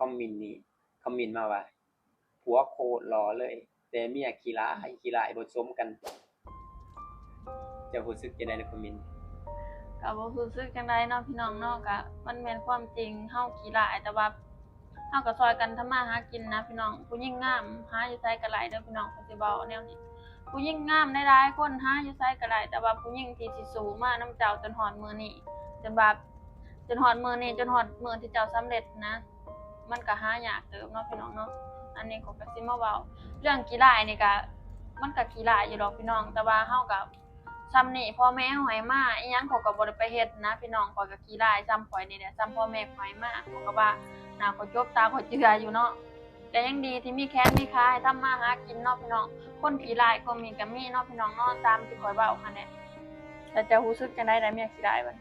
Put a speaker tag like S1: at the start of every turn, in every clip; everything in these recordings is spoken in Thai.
S1: อมเมนต์นี่คอมเมนต์มาว่าผัวโคตรหล่อเลยแต่เมียขี้ร้ายบ่สมกันเจ้ารู้สึกจังได๋ในคอมเมนต์
S2: ก็บ่รู้สึกจังไดเนาะพี่น้องเนาะก็มันแม่นความจริงเฮาขี้ร้ายแต่ว่าเฮาก็ช่วยกันทำมาหากินนะพี่น้องผู้หญิงงามหาอยู่ไสก็หลายเด้อพี่น้องข้อยสิเว้าแนวนี้ผู้หญิงงามหลายๆคนหาอยู่ไสก็ได้แต่ว่าผู้หญิงที่สิสู้มานำเจ้าจนฮอดมื้อนี้จนว่าจนฮอดมื้อนี้จนฮอดมื้อที่เจ้าสำเร็จนะมันก็หายากเติบเนาะพี่น้องเนาะอันนี้ข้อยก็สิมาเว้าเรื่องขี้ร้ายนี่ก็มันก็ขี้ร้ายอยู่ดอกพี่น้องแต่ว่าเฮาก็ส่ำนี้พ่อแม่เฮาให้มาอิหยังเขาก็บ่ได้ไปเฮ็ดนะพี่น้องข้อยก็ขี้ร้ายส่ำข้อยนี่แหละส่ำพ่อแม่ข้อยให้มาข้อยก็ว่าหน้าข้อยจบตาข้อยเจืออยู่เนาะแต่ยังดีที่มีแขนมีขาให้ทำมาหากินเนาะพี่น้องคนขี้ร้ายก็มีก็มีเนาะพี่น้องเนาะตามที่ข้อยเว้าหั้นแหละแล้วเจ้ารู้สึกจังได๋ได้เมียขี้ร้ายบัด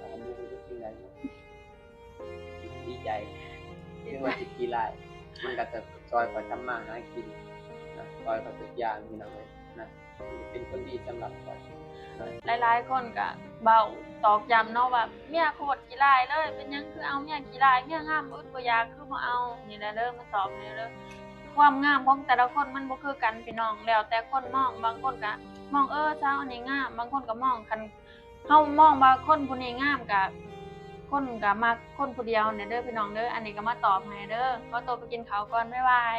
S1: อันนี้รู้สึกจังได๋ดีใจถึงว่าสิขี้ร้ายมันก็จะช่วยข้อยทำมาหากินนะช่วยข้อยทุกอย่างพี่น้องเอ้ยนะเป็นคนดีสำหรับข้อยนะ
S2: หลายๆคนก็เว้าตอกย้ำเนาะว่าเมียโคตรขี้ร้ายเลยเป็นหยังคือเอาเมียขี้ร้ายเมียงามบ่อึดบ่อยากคือบ่เอานี่แหละเด้อมาตอบนี่เด้อความงามของแต่ละคนมันบ่คือกันพี่น้องแล้วแต่คนมองบางคนก็มองสาวอันนี้งามบางคนก็มองคันเฮามองว่าคนผู้นี้งามก็คนก็มักคนผู้เดียวเนี่ยเด้อพี่น้องเด้ออันนี้ก็มาตอบให้เด้อขอตัวไปกินข้าวก่อนบ๊ายบาย